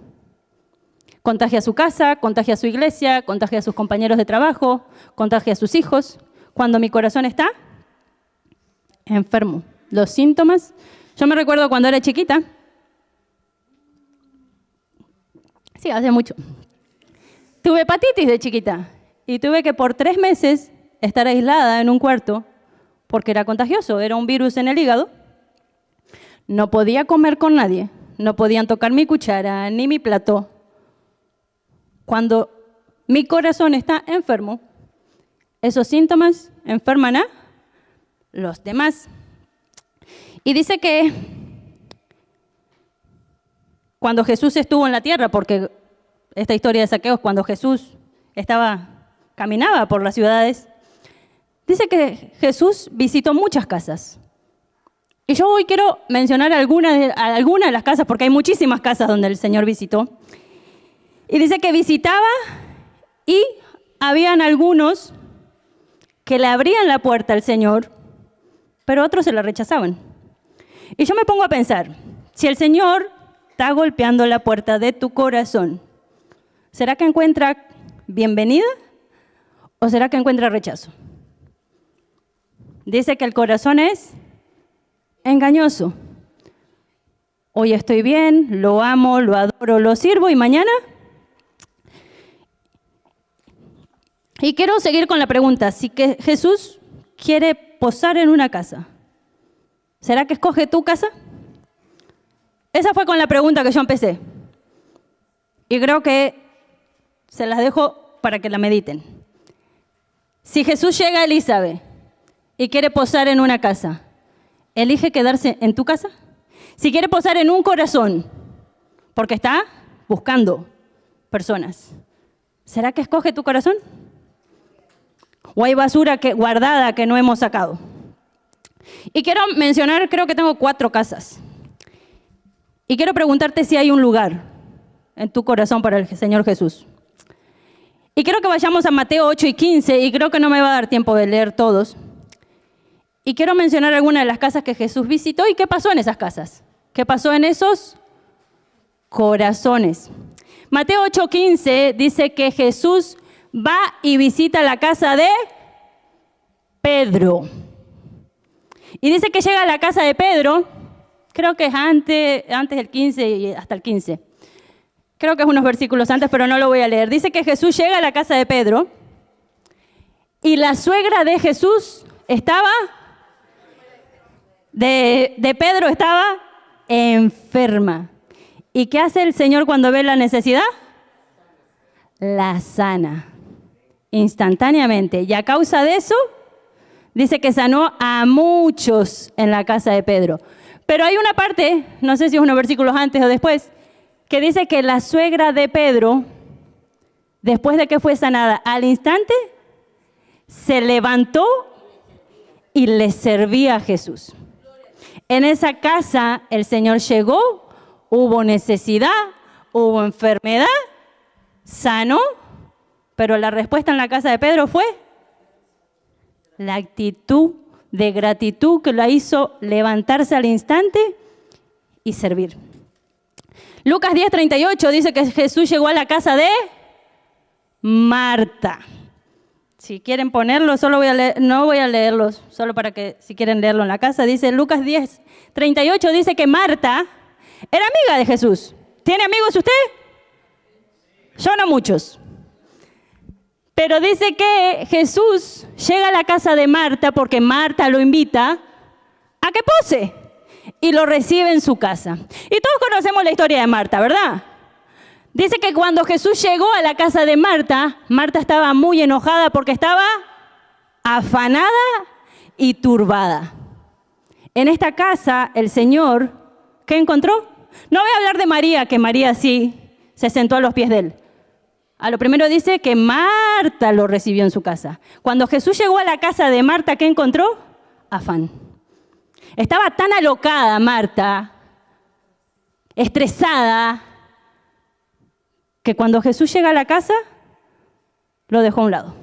Contagia a su casa, contagia a su iglesia, contagia a sus compañeros de trabajo, contagia a sus hijos. Cuando mi corazón está enfermo. Los síntomas, yo me recuerdo cuando era chiquita, sí, hace mucho, tuve hepatitis de chiquita y tuve que por 3 meses estar aislada en un cuarto porque era contagioso, era un virus en el hígado. No podía comer con nadie, no podían tocar mi cuchara ni mi plato. Cuando mi corazón está enfermo, esos síntomas enferman a los demás. Y dice que cuando Jesús estuvo en la tierra, porque esta historia de Zaqueo es cuando Jesús caminaba por las ciudades, dice que Jesús visitó muchas casas. Y yo hoy quiero mencionar algunas de las casas, porque hay muchísimas casas donde el Señor visitó. Y dice que visitaba y habían algunos que le abrían la puerta al Señor, pero otros se la rechazaban. Y yo me pongo a pensar, si el Señor está golpeando la puerta de tu corazón, ¿será que encuentra bienvenida o será que encuentra rechazo? Dice que el corazón es engañoso. Hoy estoy bien, lo amo, lo adoro, lo sirvo y mañana Y quiero seguir con la pregunta, si que Jesús quiere posar en una casa, ¿será que escoge tu casa? Esa fue con la pregunta que yo empecé. Y creo que se las dejo para que la mediten. Si Jesús llega a Elizabeth y quiere posar en una casa, ¿elige quedarse en tu casa? Si quiere posar en un corazón, porque está buscando personas, ¿será que escoge tu corazón? ¿O hay basura guardada que no hemos sacado? Y quiero mencionar, creo que tengo 4 casas. Y quiero preguntarte si hay un lugar en tu corazón para el Señor Jesús. Y quiero que vayamos a Mateo 8 y 15, y creo que no me va a dar tiempo de leer todos. Y quiero mencionar algunas de las casas que Jesús visitó y qué pasó en esas casas. ¿Qué pasó en esos corazones? Mateo 8:15 dice que Jesús va y visita la casa de Pedro. Y dice que llega a la casa de Pedro, creo que es antes del 15 y hasta el 15. Creo que es unos versículos antes, pero no lo voy a leer. Dice que Jesús llega a la casa de Pedro y la suegra de Jesús estaba, de Pedro estaba enferma. ¿Y qué hace el Señor cuando ve la necesidad? La sana instantáneamente. Y a causa de eso, dice que sanó a muchos en la casa de Pedro. Pero hay una parte, no sé si es unos versículos antes o después, que dice que la suegra de Pedro, después de que fue sanada, al instante, se levantó y le servía a Jesús. En esa casa el Señor llegó, hubo necesidad, hubo enfermedad, sanó, pero la respuesta en la casa de Pedro fue la actitud de gratitud que la hizo levantarse al instante y servir. Lucas 10:38 dice que Jesús llegó a la casa de Marta. Si quieren ponerlo, no voy a leerlos, solo para que si quieren leerlo en la casa. Dice Lucas 10:38 dice que Marta era amiga de Jesús. ¿Tiene amigos usted? Yo no muchos. Pero dice que Jesús llega a la casa de Marta porque Marta lo invita a que pose y lo recibe en su casa. Y todos conocemos la historia de Marta, ¿verdad? Dice que cuando Jesús llegó a la casa de Marta, Marta estaba muy enojada porque estaba afanada y turbada. En esta casa, el Señor, ¿qué encontró? No voy a hablar de María, que María sí se sentó a los pies de él. A lo primero dice que Marta lo recibió en su casa. Cuando Jesús llegó a la casa de Marta, ¿qué encontró? Afán. Estaba tan alocada Marta, estresada, que cuando Jesús llega a la casa, lo dejó a un lado.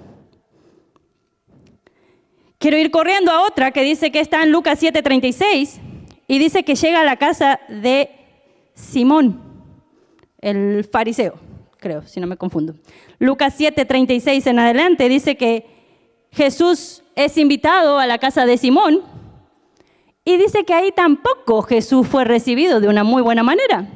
Quiero ir corriendo a otra que dice que está en Lucas 7:36 y dice que llega a la casa de Simón, el fariseo, creo, si no me confundo. Lucas 7:36 en adelante dice que Jesús es invitado a la casa de Simón y dice que ahí tampoco Jesús fue recibido de una muy buena manera.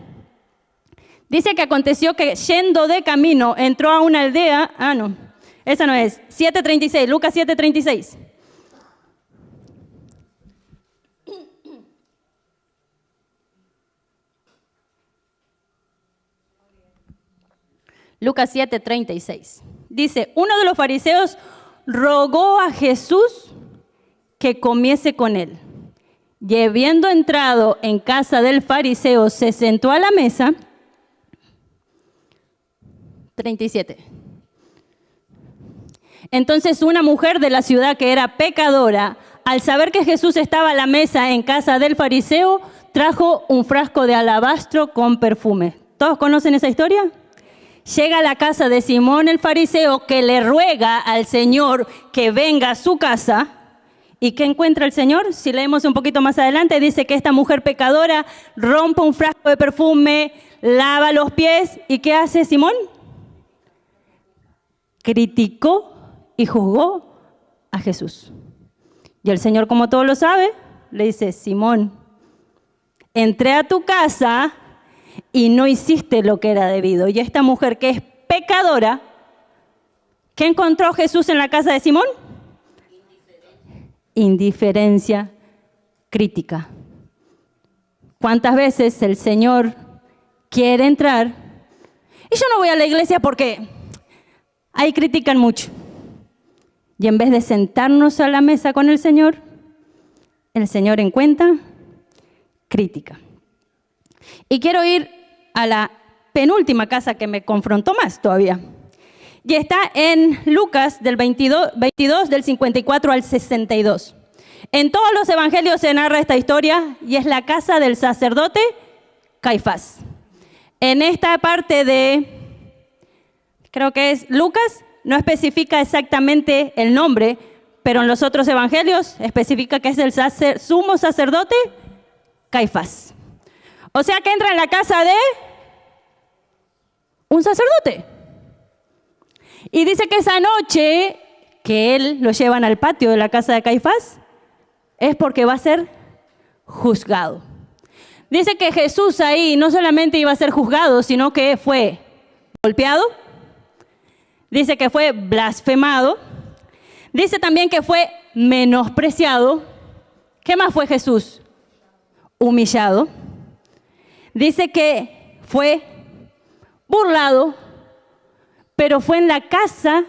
Dice que aconteció que yendo de camino entró a una aldea, no, esa no es, 7:36, Lucas 7:36. Lucas 7:36. Dice, uno de los fariseos rogó a Jesús que comiese con él. Y habiendo entrado en casa del fariseo, se sentó a la mesa. 37. Entonces una mujer de la ciudad que era pecadora, al saber que Jesús estaba a la mesa en casa del fariseo, trajo un frasco de alabastro con perfume. ¿Todos conocen esa historia? Llega a la casa de Simón el fariseo, que le ruega al Señor que venga a su casa. ¿Y qué encuentra el Señor? Si leemos un poquito más adelante, dice que esta mujer pecadora rompe un frasco de perfume, lava los pies. ¿Y qué hace Simón? Criticó y juzgó a Jesús. Y el Señor, como todo lo sabe, le dice, Simón, entré a tu casa y no hiciste lo que era debido. Y esta mujer que es pecadora, ¿Qué encontró Jesús en la casa de Simón? Indiferencia crítica. ¿Cuántas veces el Señor quiere entrar? Y yo no voy a la iglesia porque ahí critican mucho. Y en vez de sentarnos a la mesa con el Señor encuentra crítica. Y quiero ir a la penúltima casa que me confrontó más todavía. Y está en Lucas del 22 del 54 al 62. En todos los evangelios se narra esta historia y es la casa del sacerdote Caifás. En esta parte creo que es Lucas, no especifica exactamente el nombre, pero en los otros evangelios especifica que es el sumo sacerdote Caifás. O sea que entra en la casa de un sacerdote. Y dice que esa noche que él lo llevan al patio de la casa de Caifás es porque va a ser juzgado. Dice que Jesús ahí no solamente iba a ser juzgado, sino que fue golpeado. Dice que fue blasfemado. Dice también que fue menospreciado. ¿Qué más fue Jesús? Humillado. Dice que fue burlado, pero fue en la casa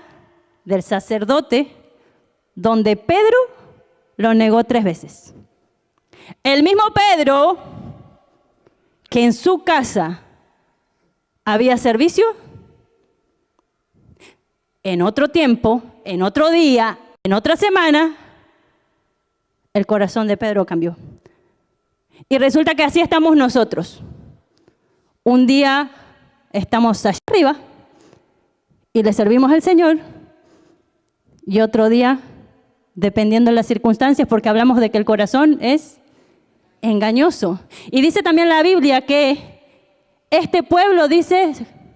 del sacerdote donde Pedro lo negó 3 veces. El mismo Pedro que en su casa había servicio, en otro tiempo, en otro día, en otra semana, el corazón de Pedro cambió. Y resulta que así estamos nosotros. Un día estamos allá arriba y le servimos al Señor, y otro día, dependiendo de las circunstancias, porque hablamos de que el corazón es engañoso. Y dice también la Biblia que este pueblo dice,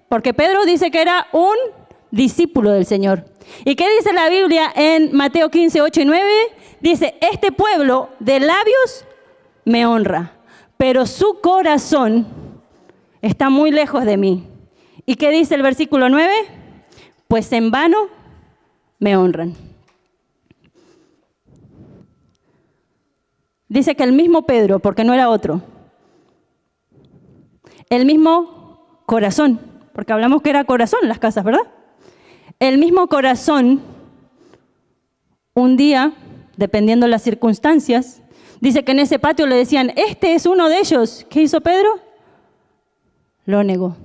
porque Pedro dice que era un discípulo del Señor. ¿Y qué dice la Biblia en Mateo 15, 8 y 9? Dice, este pueblo de labios me honra, pero su corazón está muy lejos de mí. ¿Y qué dice el versículo 9? Pues en vano me honran. Dice que el mismo Pedro, porque no era otro, el mismo corazón, porque hablamos que era corazón las casas, ¿verdad? El mismo corazón, un día, dependiendo de las circunstancias, dice que en ese patio le decían, este es uno de ellos. ¿Qué hizo Pedro? Lo negó.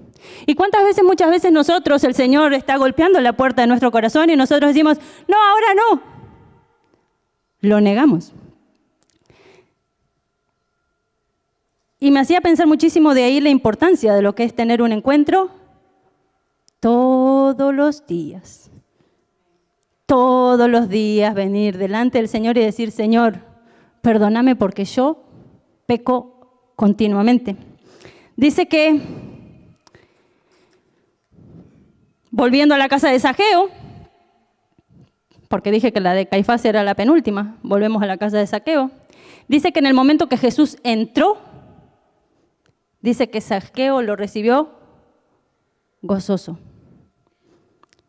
¿Y cuántas veces, muchas veces nosotros, el Señor está golpeando la puerta de nuestro corazón y nosotros decimos, no, ahora no? Lo negamos. Y me hacía pensar muchísimo de ahí la importancia de lo que es tener un encuentro todos los días. Todos los días venir delante del Señor y decir, Señor, perdóname porque yo peco continuamente. Dice que, volviendo a la casa de Zaqueo, porque dije que la de Caifás era la penúltima, volvemos a la casa de Zaqueo, dice que en el momento que Jesús entró, dice que Zaqueo lo recibió gozoso.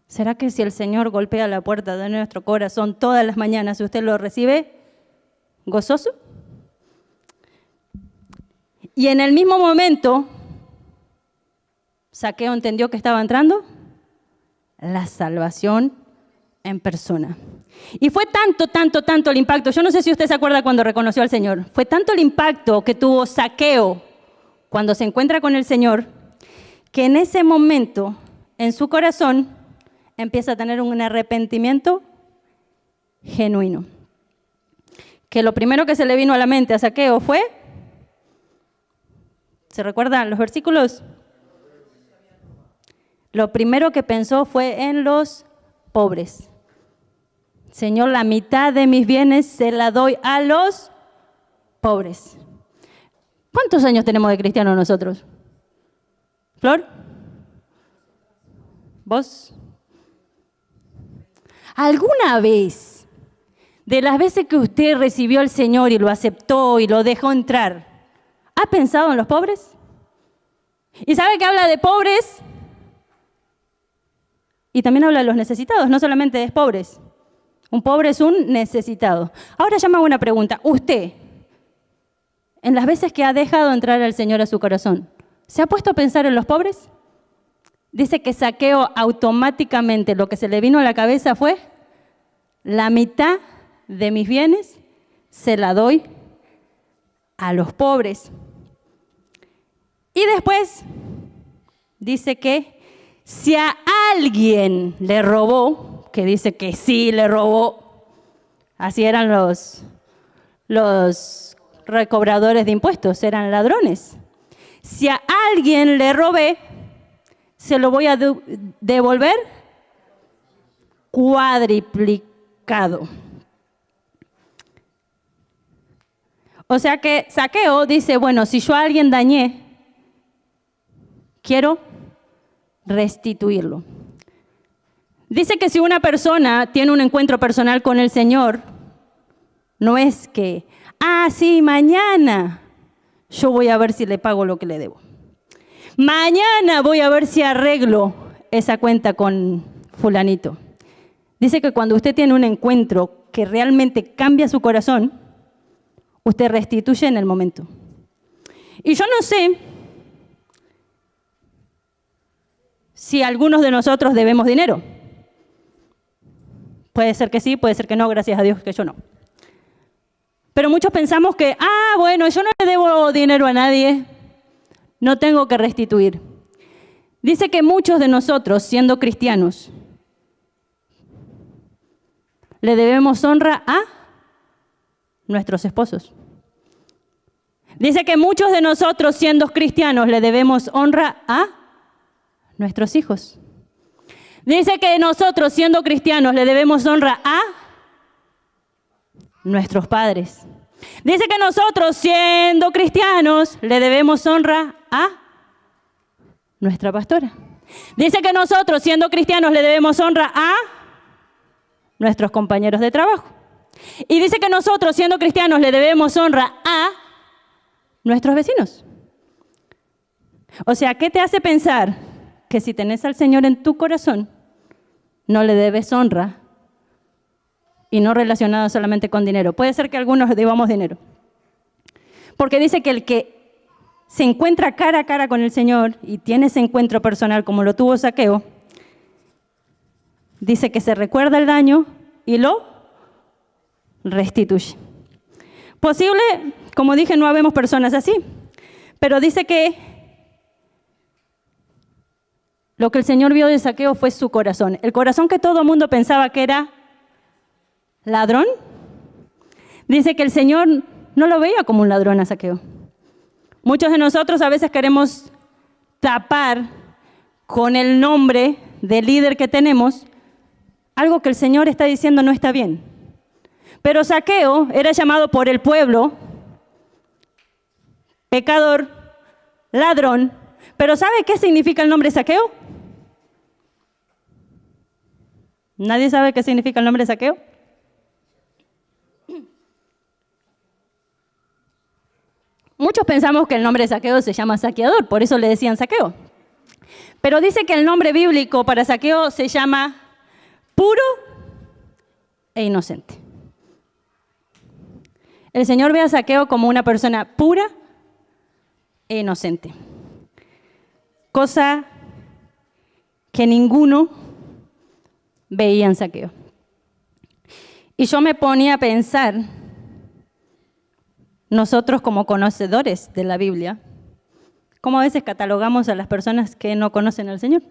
¿Será que si el Señor golpea la puerta de nuestro corazón todas las mañanas, usted lo recibe gozoso? Y en el mismo momento, Zaqueo entendió que estaba entrando la salvación en persona. Y fue tanto el impacto. Yo no sé si usted se acuerda cuando reconoció al Señor. Fue tanto el impacto que tuvo Zaqueo cuando se encuentra con el Señor, que en ese momento, en su corazón, empieza a tener un arrepentimiento genuino. Que lo primero que se le vino a la mente a Zaqueo fue, ¿se recuerdan los versículos? Lo primero que pensó fue en los pobres. Señor, la mitad de mis bienes se la doy a los pobres. ¿Cuántos años tenemos de cristianos nosotros? ¿Flor? ¿Vos? ¿Alguna vez, de las veces que usted recibió al Señor y lo aceptó y lo dejó entrar, ha pensado en los pobres? ¿Y sabe que habla de pobres? Y también habla de los necesitados, no solamente es pobres. Un pobre es un necesitado. Ahora ya me hago una pregunta. Usted, en las veces que ha dejado entrar al Señor a su corazón, ¿se ha puesto a pensar en los pobres? Dice que Zaqueo automáticamente lo que se le vino a la cabeza fue: la mitad de mis bienes se la doy a los pobres. Y después dice que si a alguien le robó, que dice que sí le robó, así eran los recobradores de impuestos, eran ladrones. Si a alguien le robé, se lo voy a devolver cuadriplicado. O sea que Zaqueo dice, bueno, si yo a alguien dañé, quiero restituirlo. Dice que si una persona tiene un encuentro personal con el Señor, no es que, sí, mañana yo voy a ver si le pago lo que le debo. Mañana voy a ver si arreglo esa cuenta con fulanito. Dice que cuando usted tiene un encuentro que realmente cambia su corazón, usted restituye en el momento. Y yo no sé si algunos de nosotros debemos dinero. Puede ser que sí, puede ser que no, gracias a Dios que yo no. Pero muchos pensamos que, bueno, yo no le debo dinero a nadie, no tengo que restituir. Dice que muchos de nosotros, siendo cristianos, le debemos honra a nuestros esposos. Dice que muchos de nosotros, siendo cristianos, le debemos honra a nuestros hijos. Dice que nosotros, siendo cristianos, le debemos honra a nuestros padres. Dice que nosotros, siendo cristianos, le debemos honra a nuestra pastora. Dice que nosotros, siendo cristianos, le debemos honra a nuestros compañeros de trabajo. Y dice que nosotros, siendo cristianos, le debemos honra a nuestros vecinos. O sea, ¿qué te hace pensar que si tenés al Señor en tu corazón, no le debes honra? Y no relacionado solamente con dinero. Puede ser que algunos debamos dinero. Porque dice que el que se encuentra cara a cara con el Señor y tiene ese encuentro personal como lo tuvo Zaqueo, dice que se recuerda el daño y lo restituye. Posible, como dije, no habemos personas así, pero dice que lo que el Señor vio de Zaqueo fue su corazón. El corazón que todo el mundo pensaba que era ladrón. Dice que el Señor no lo veía como un ladrón a Zaqueo. Muchos de nosotros a veces queremos tapar con el nombre del líder que tenemos algo que el Señor está diciendo no está bien. Pero Zaqueo era llamado por el pueblo pecador, ladrón. Pero ¿sabe qué significa el nombre Zaqueo? ¿Nadie sabe qué significa el nombre Zaqueo? Muchos pensamos que el nombre de Zaqueo se llama saqueador, por eso le decían Zaqueo. Pero dice que el nombre bíblico para Zaqueo se llama puro e inocente. El Señor ve a Zaqueo como una persona pura e inocente. Cosa que ninguno veía en Zaqueo. Y yo me ponía a pensar, nosotros como conocedores de la Biblia, ¿cómo a veces catalogamos a las personas que no conocen al Señor?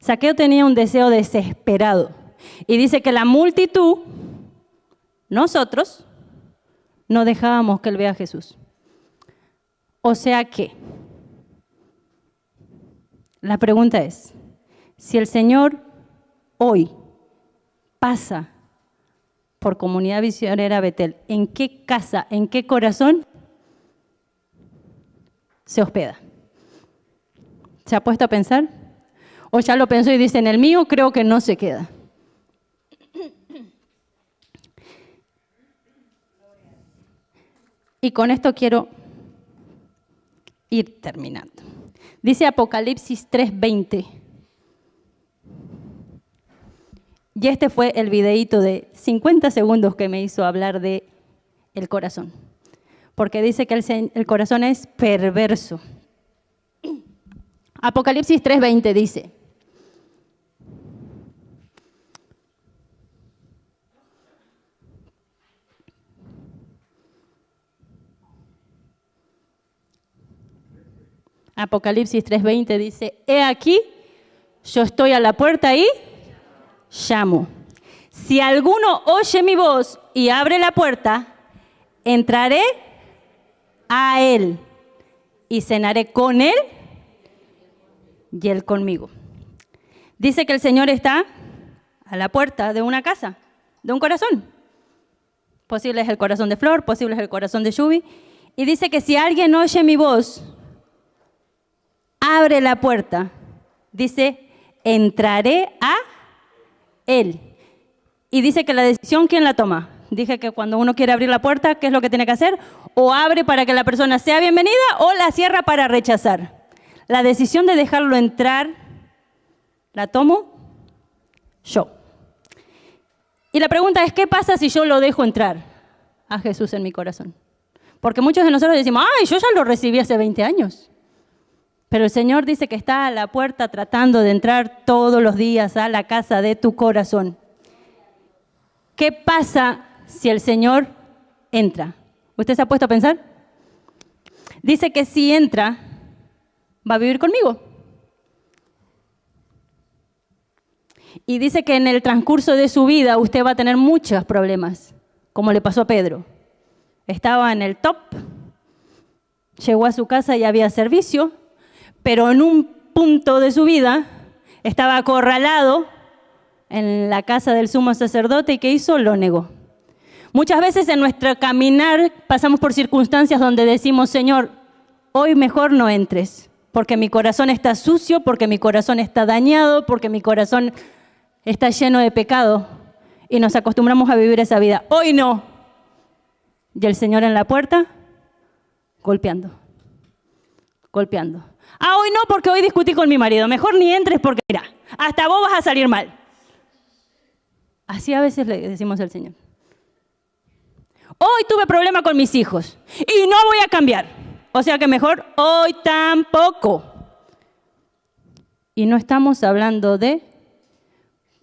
Zaqueo tenía un deseo desesperado y dice que la multitud, nosotros, no dejábamos que él vea a Jesús. O sea que, la pregunta es, si el Señor hoy pasa por Comunidad Misionera Betel, ¿en qué casa, en qué corazón se hospeda? ¿Se ha puesto a pensar? ¿O ya lo pensó y dice, en el mío creo que no se queda? Y con esto quiero ir terminando. Dice Apocalipsis 3:20 Y este fue el videíto de 50 segundos que me hizo hablar de el corazón. Porque dice que el corazón es perverso. Apocalipsis 3:20 dice: Apocalipsis 3:20 dice: he aquí, yo estoy a la puerta y llamo. Si alguno oye mi voz y abre la puerta, entraré a él y cenaré con él y él conmigo. Dice que el Señor está a la puerta de una casa, de un corazón. Posible es el corazón de Flor, posible es el corazón de Yubi. Y dice que si alguien oye mi voz, abre la puerta, dice, entraré a él. Y dice que la decisión, ¿quién la toma? Dije que cuando uno quiere abrir la puerta, ¿qué es lo que tiene que hacer? O abre para que la persona sea bienvenida o la cierra para rechazar. La decisión de dejarlo entrar, la tomo yo. Y la pregunta es, ¿qué pasa si yo lo dejo entrar a Jesús en mi corazón? Porque muchos de nosotros decimos, ¡ay, yo ya lo recibí hace 20 años! Pero el Señor dice que está a la puerta tratando de entrar todos los días a la casa de tu corazón. ¿Qué pasa si el Señor entra? ¿Usted se ha puesto a pensar? Dice que si entra, va a vivir conmigo. Y dice que en el transcurso de su vida usted va a tener muchos problemas, como le pasó a Pedro. Estaba en el top, llegó a su casa y había servicio, pero en un punto de su vida estaba acorralado en la casa del sumo sacerdote y ¿qué hizo? Lo negó. Muchas veces en nuestro caminar pasamos por circunstancias donde decimos, Señor, hoy mejor no entres, porque mi corazón está sucio, porque mi corazón está dañado, porque mi corazón está lleno de pecado y nos acostumbramos a vivir esa vida. Hoy no. Y el Señor en la puerta, golpeando. Hoy no, porque hoy discutí con mi marido. Mejor ni entres porque, mira, hasta vos vas a salir mal. Así a veces le decimos al Señor. Hoy tuve problema con mis hijos y no voy a cambiar. O sea que mejor hoy tampoco. Y no estamos hablando de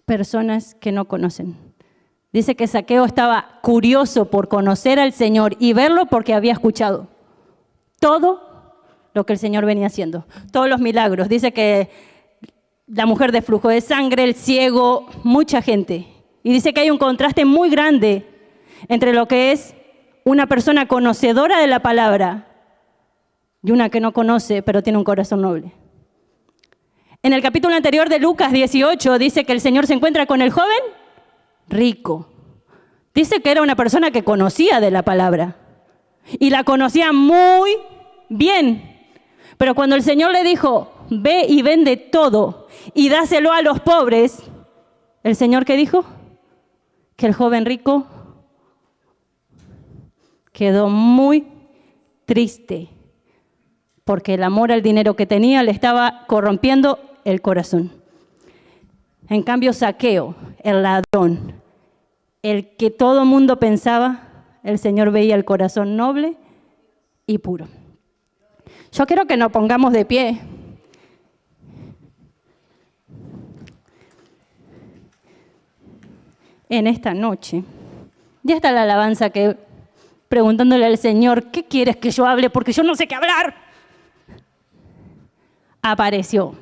personas que no conocen. Dice que Zaqueo estaba curioso por conocer al Señor y verlo porque había escuchado todo lo que el Señor venía haciendo, todos los milagros. Dice que la mujer de flujo de sangre, el ciego, mucha gente. Y dice que hay un contraste muy grande entre lo que es una persona conocedora de la palabra y una que no conoce, pero tiene un corazón noble. En el capítulo anterior de Lucas 18 dice que el Señor se encuentra con el joven rico. Dice que era una persona que conocía de la palabra y la conocía muy bien. Pero cuando el Señor le dijo, ve y vende todo y dáselo a los pobres, ¿el Señor qué dijo? Que el joven rico quedó muy triste porque el amor al dinero que tenía le estaba corrompiendo el corazón. En cambio, Zaqueo, el ladrón, el que todo mundo pensaba, el Señor veía el corazón noble y puro. Yo quiero que nos pongamos de pie. En esta noche, ya está la alabanza que preguntándole al Señor, ¿qué quieres que yo hable? Porque yo no sé qué hablar. Apareció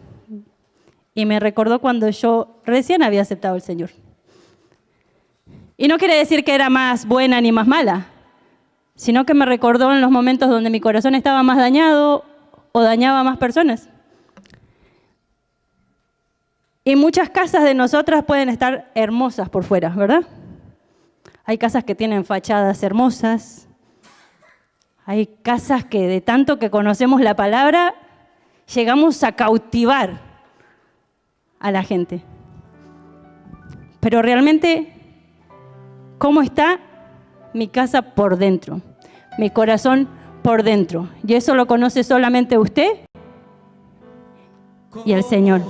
y me recordó cuando yo recién había aceptado al Señor. Y no quiere decir que era más buena ni más mala, sino que me recordó en los momentos donde mi corazón estaba más dañado o dañaba a más personas. Y muchas casas de nosotras pueden estar hermosas por fuera, ¿verdad? Hay casas que tienen fachadas hermosas. Hay casas que de tanto que conocemos la palabra, llegamos a cautivar a la gente. Pero realmente, ¿cómo está mi casa por dentro? Mi corazón por dentro. Y eso lo conoce solamente usted y el Señor.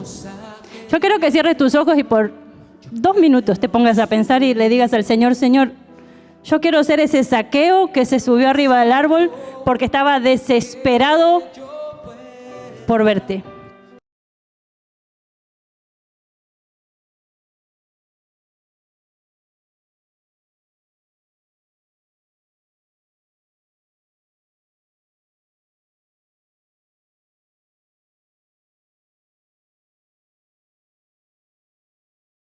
Yo quiero que cierres tus ojos y por 2 minutos te pongas a pensar y le digas al Señor, Señor, yo quiero ser ese Zaqueo que se subió arriba del árbol porque estaba desesperado por verte.